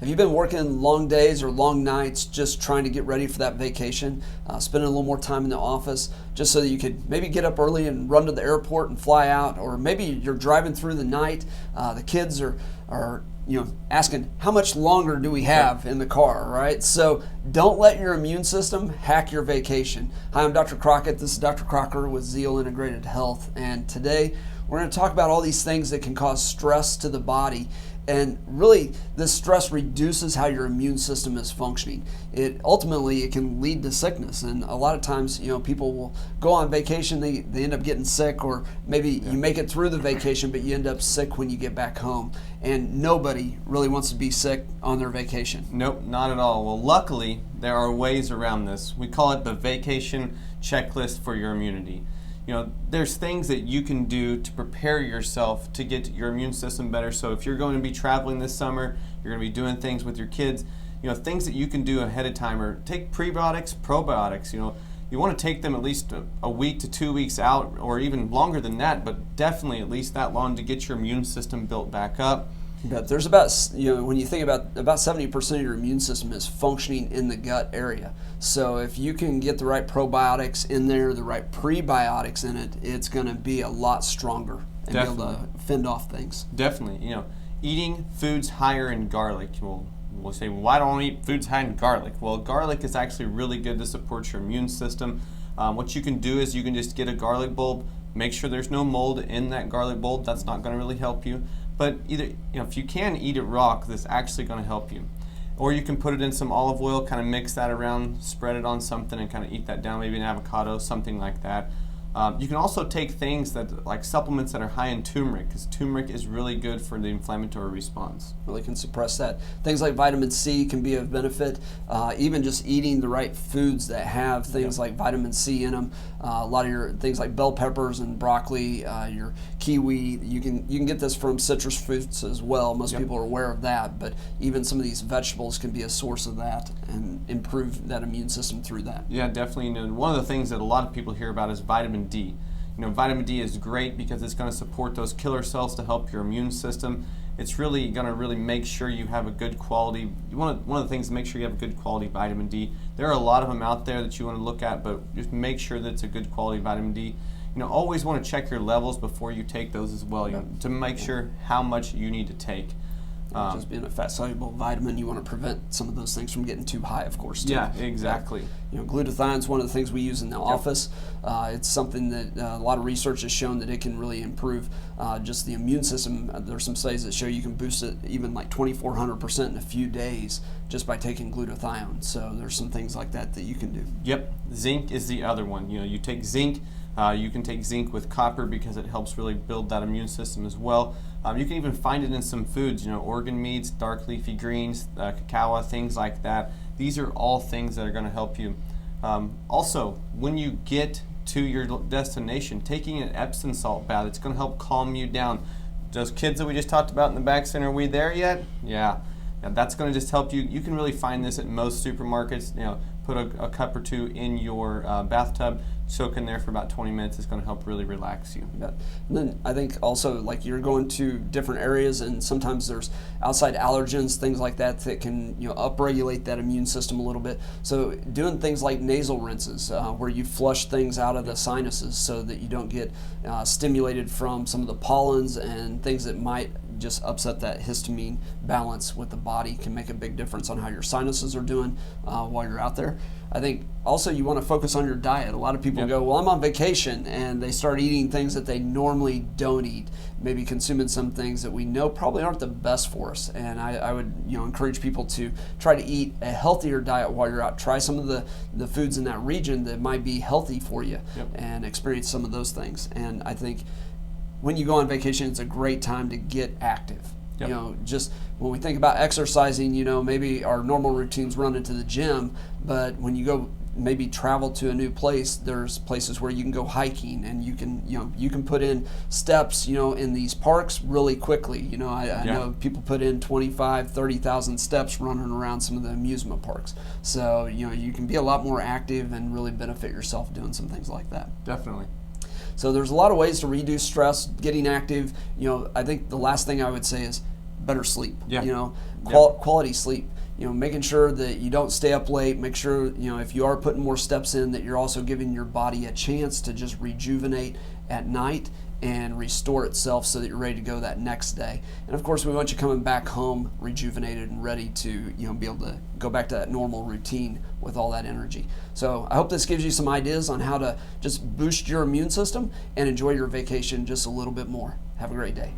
have you been working long days or long nights just trying to get ready for that vacation, spending a little more time in the office just so that you could maybe get up early and run to the airport and fly out, or maybe you're driving through the night, the kids are asking how much longer do we have in the car, right? So don't let your immune system hack your vacation. Hi, I'm Dr. Crockett. This is Dr. Crocker with Zeal Integrated Health, and today we're going to talk about all these things that can cause stress to the body. And really, this stress reduces how your immune system is functioning. It can lead to sickness. And a lot of times, people will go on vacation, they end up getting sick, or maybe you make it through the vacation, but you end up sick when you get back home. And nobody really wants to be sick on their vacation. Nope, not at all. Well, luckily, there are ways around this. We call it the vacation checklist for your immunity. There's things that you can do to prepare yourself to get your immune system better. So if you're going to be traveling this summer, you're going to be doing things with your kids, things that you can do ahead of time, or take prebiotics, probiotics. You want to take them at least a week to 2 weeks out, or even longer than that, but definitely at least that long to get your immune system built back up. But there's about, when you think about 70% of your immune system is functioning in the gut area. So if you can get the right probiotics in there, the right prebiotics in it, it's going to be a lot stronger and Definitely. be able to fend off things. Definitely. Eating foods higher in garlic. We'll say, well, why don't I eat foods high in garlic? Well, garlic is actually really good to support your immune system. What you can do is you can just get a garlic bulb, make sure there's no mold in that garlic bulb. That's not going to really help you. But either, if you can eat it raw, that's actually going to help you. Or you can put it in some olive oil, kind of mix that around, spread it on something, and kind of eat that down, maybe an avocado, something like that. You can also take things like supplements that are high in turmeric, because turmeric is really good for the inflammatory response. Really can suppress that. Things like vitamin C can be of benefit. Even just eating the right foods that have things like vitamin C in them. A lot of your things like bell peppers and broccoli, your kiwi. You can get this from citrus fruits as well. Most people are aware of that, but even some of these vegetables can be a source of that and improve that immune system through that. Yeah, definitely. One of the things that a lot of people hear about is vitamin D. Vitamin D is great because it's going to support those killer cells to help your immune system. It's really going to make sure you have a good quality. One of the things to make sure you have a good quality vitamin D. There are a lot of them out there that you want to look at, but just make sure that it's a good quality vitamin D. Always want to check your levels before you take those as well, to make sure how much you need to take. Just being a fat-soluble vitamin, you want to prevent some of those things from getting too high, of course, too. Yeah, exactly. Glutathione is one of the things we use in the office. It's something that a lot of research has shown that it can really improve just the immune system. There's some studies that show you can boost it even like 2,400% in a few days just by taking glutathione. So there's some things like that you can do. Yep. Zinc is the other one. You take zinc. You can take zinc with copper because it helps really build that immune system as well. You can even find it in some foods, organ meats, dark leafy greens, cacao, things like that. These are all things that are going to help you. Also, when you get to your destination, taking an Epsom Salt bath, it's going to help calm you down. Those kids that we just talked about in the back center, are we there yet? Yeah. That's going to just help you. You can really find this at most supermarkets. Put a cup or two in your bathtub, soak in there for about 20 minutes. It's going to help really relax you. And then I think also, like, you're going to different areas, and sometimes there's outside allergens, things like that can upregulate that immune system a little bit. So doing things like nasal rinses, where you flush things out of the sinuses so that you don't get stimulated from some of the pollens and things that might just upset that histamine balance with the body, can make a big difference on how your sinuses are doing while you're out there. I think also you want to focus on your diet. A lot of people go, well, I'm on vacation, and they start eating things that they normally don't eat, maybe consuming some things that we know probably aren't the best for us. And I would encourage people to try to eat a healthier diet while you're out. Try some of the foods in that region that might be healthy for you and experience some of those things. And I think when you go on vacation, it's a great time to get active. Just when we think about exercising, maybe our normal routines run into the gym, but when you go maybe travel to a new place, there's places where you can go hiking, and you can put in steps, in these parks really quickly. I know people put in 25, 30,000 steps running around some of the amusement parks. So, you can be a lot more active and really benefit yourself doing some things like that. Definitely. So there's a lot of ways to reduce stress, getting active. I think the last thing I would say is better sleep. Yeah. You know, Yep. quality sleep. You know, making sure that you don't stay up late. Make sure, you know, if you are putting more steps in, that you're also giving your body a chance to just rejuvenate at night and restore itself so that you're ready to go that next day. And of course, we want you coming back home rejuvenated and ready to, you know, be able to go back to that normal routine with all that energy. So I hope this gives you some ideas on how to just boost your immune system and enjoy your vacation just a little bit more. Have a great day.